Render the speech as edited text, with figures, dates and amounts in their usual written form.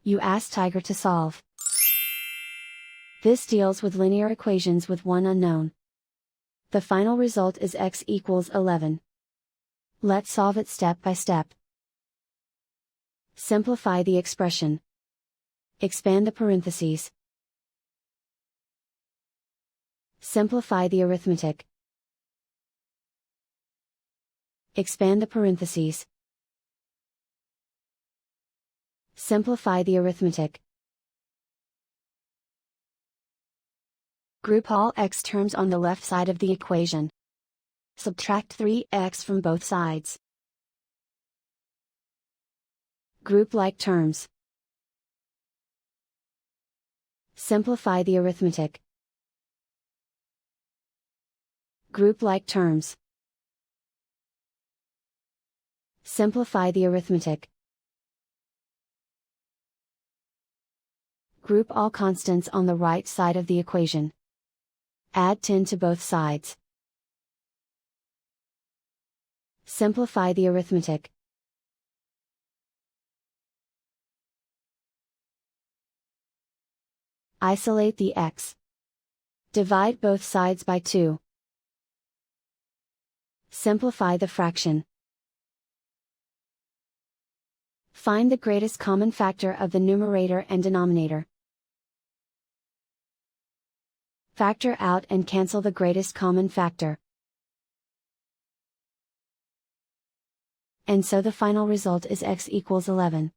You ask Tiger to solve. This deals with linear equations with one unknown. The final result is x equals 11. Let's solve it step by step. Simplify the expression. Expand the parentheses. Simplify the arithmetic. Expand the parentheses. Simplify the arithmetic. Group all x terms on the left side of the equation. Subtract 3x from both sides. Group like terms. Simplify the arithmetic. Group like terms. Simplify the arithmetic. Group all constants on the right side of the equation. Add 10 to both sides. Simplify the arithmetic. Isolate the x. Divide both sides by 2. Simplify the fraction. Find the greatest common factor of the numerator and denominator. Factor out and cancel the greatest common factor. And so the final result is x equals 11.